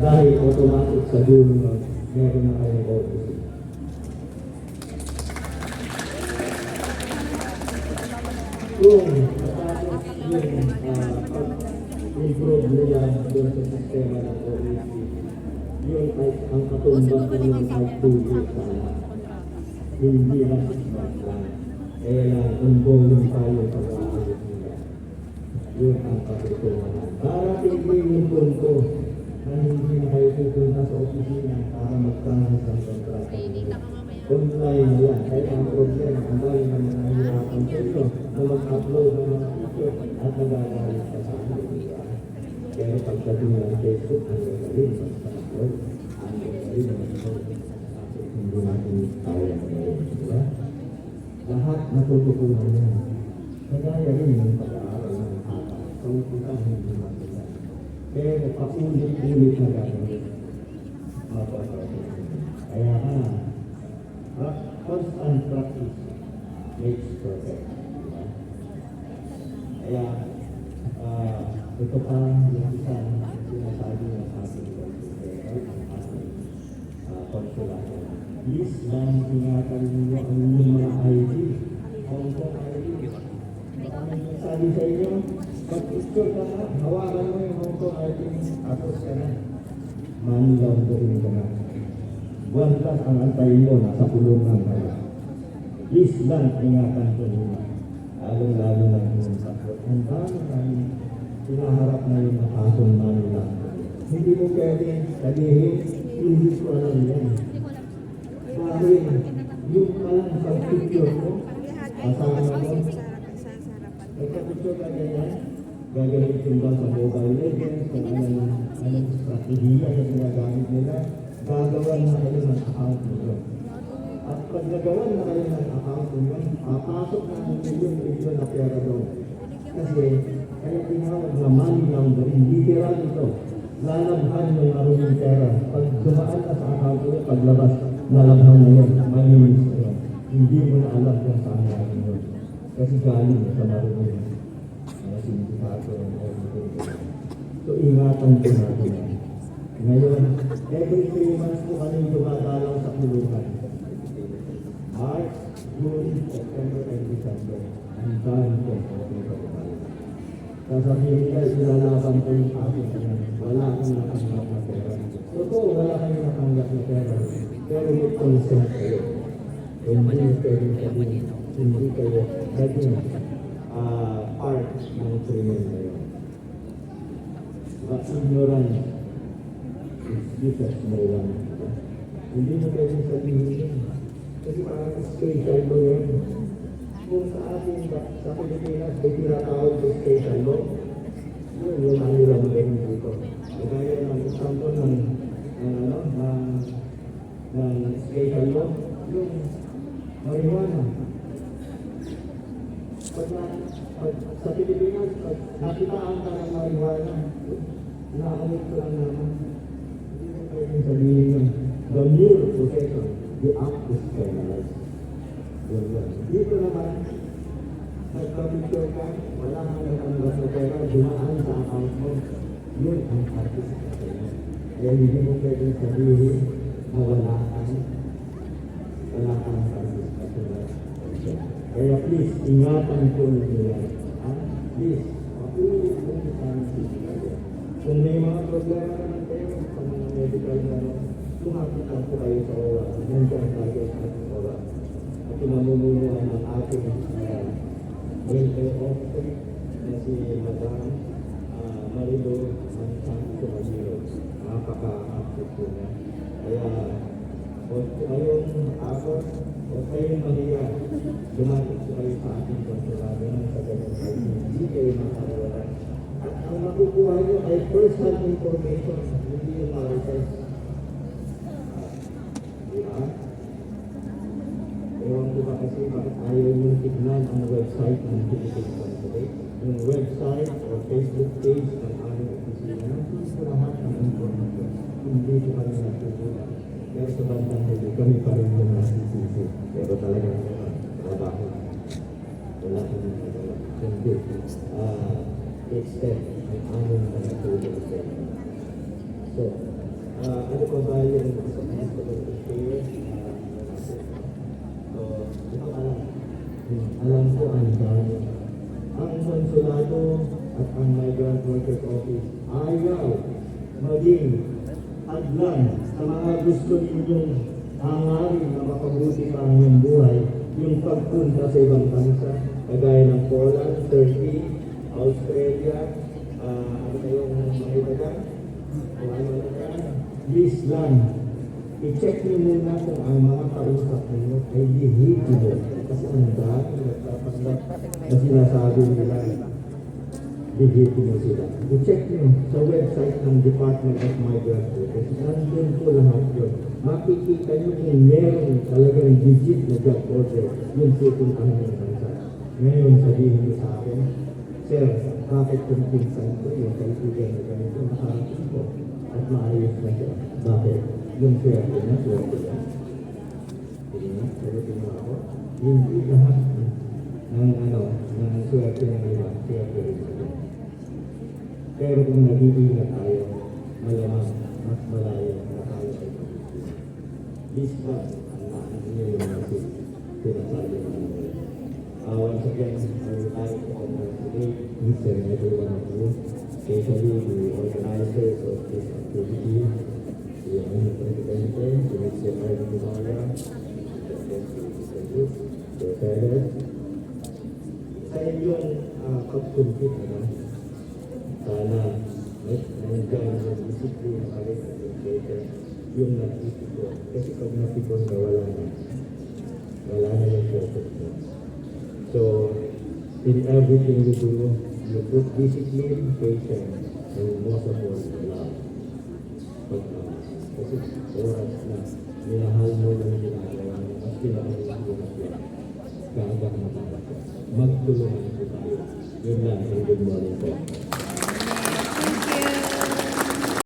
Dahil automatic sa dulo, meron na kayong OTC. Kung matapos yung pag-improve nila doon sa sistema ng OTC, yun ay ang katumbas ko yung ay 2 years sana. Hindi na 6 months lang. Kaya lang, ongoing tayo pag-aayos nila. Yun ang katutungan. Para tigil yung punto na hindi na kayo pupunta sa opisina para mag-transit ng kontrata. Online na yan. Kaya ang problema, ang dahil na nahihirapan sa inyo na mag-upload ng mga picture at nagagalit pa sa amin. Pero pagdating ng Facebook, ang gagaling mag-upload. Ang gagaling mag-upload. Hindi natin kaya ngayon. Diba? Lahat natutukunan yan. Kagaya rin yung pag-aaral ng hata. Kamututan hindi natin yan. Pero paulit-ulit na gagawin. Kaya constant practice makes perfect. Kaya ito pa yung isang sinasabi ng ating konsulado. Please lang ingatan ninyo ang inyong mga ID. Hong Kong ID. Sabi sa inyo, pag-picture ka na, hawakan mo yung Hong Kong ID, tapos ka na. Money laundering ka na. Buwan plus ang antayin mo, nasa kulungan ka na. Please lang ingatan ko ninyo. Lalo-lalo lang yung sakot. Ang dami namin pinaharap na yung nakasong money laundering. Hindi mo pwede sabihin, hindi ko alam yan. Dahil yung palang sa picture mo, kasama mo, nagka-picture ka ganyan, gagamitin ba sa Mobile Legends, kung anong strategiya na ginagamit nila, gagawan na kayo ng account nyo. At pag nagawan na kayo ng account nyo, papasok na ang milyon-milyon na pera doon. Kasi, kaya tinawag na money laundering, literal ito. Lalabhan ng marunong pera. Pag dumaan ka sa account nyo, paglabas, nalabhan na yun, malinis na yun. Hindi mo na alam kung saan natin yun. Kasi galing sa marunong sindikato ng everything. So, ingatan ko natin yan. Ngayon, every 3 months po kami dumadalaw sa kulungan. March, June, September, and December. Ang dami ko sa kulungan. Sasabihin nila, ilalaban ko yung akin. Wala kang natanggap na pera. Totoo, wala kang natanggap na pera. Pero may consent kayo. Hindi kayo sabihin, hindi kayo naging part ng krimen kayo. But ignorance is because no one. Hindi mo kayo sabihin yun. Kasi parang special law yun. Kung sa atin, sa Pilipinas, may tinatawag sa special law, yun yung manilang meron dito. Kaya ng example ng special law, yung marijuana. Pag sa Pilipinas, pag nakitaan ka ng marijuana, naakamit ko lang naman. Hindi mo pwedeng sabihin yun. The mere possession, the act is penalized. Dito naman, nagpapicture ka, wala kang natanggap na pera, dumaan sa account mo, yun ang participation. Kaya hindi mo pwedeng sabihin na wala kang participation. Kaya please, ingatan ko nila. Please, mapulit mo sa participation. Kung may mga problema naman kayo sa mga medical na tumakitan po kayo sa OWA. Nandiyan tayo sa ating OWA. At pinamumunuan ng ating welfare officer na si Madam Marilo Santo Manilo. Napaka-active po niya. Kaya, ngayong ako, huwag kayong mahiya. Dumating po kayo sa ating konsulado ng sa ganun kayo. Hindi kayo makawala. At ang makukuha nyo ay personal information, hindi yung marites. Diba? Ewan ko ba kasi bakit ayaw yung tignan ang website ng Philippine Consulate. Yung website o Facebook page ng aming opisina. Nandito lahat ng information. Hindi ko kami natutunan. Pero sa bandang huli, kami pa rin yung nasisisi. Pero talagang trabaho. Wala kami nagawa. Hindi. Extend ang aming mga tulong sa inyo. So, ano pa ba yung so, ito alam ko ang dami. Ang konsulado at ang Migrant Workers Office ayaw maging hadlan sa mga gusto ninyong hangarin na makabuti pa ang inyong buhay, yung pagpunta sa ibang bansa, kagaya ng Poland, Turkey, Australia, ano kayong mga iba dyan? Kung ano na dyan? Please lang, i-check nyo muna kung ang mga kausap ninyo ay legitimate. Kasi ang dami nagpapanggap na sinasabi nila legitimate sila. I-check nyo sa website ng Department of Migrant Workers. Nandun po lahat yun. Makikita nyo kung meron talagang legit na job order yung pupuntahan ng bansa. Ngayon sabihin nyo sa akin, Sir, bakit kung pinsan ko yung kaibigan na ganito nakarating ko at maayos na siya? Bakit? Yung swerte na, swerte na. Hindi na, sagutin mo ako. Hindi lahat ng swerte ng iba, swerte rin sila. Pero kung nag-iingat tayo, malamang mas malayo na tayo ay pag-ibig. This one, ang naanin yung message, sinasabi namin. Once again, I would like to congratulate each and every one of you, especially the organizers of this activity, the Presidente, the Mr. Marvin Minoya, the fellows. Sa inyong pagkumpit, sana nandiyan yung disiplina pa rin at yung nag-ipon. Kasi pag napipon ka, wala na yung focus mo. So, in everything you do, you put discipline, patience, and most of all, love. Kasi oras na minahal mo yung ginagawa mo, mas kinahal mo yung ginagawa. Kaagang matapos. Magtulungan po tayo. Yun lang, and good morning po.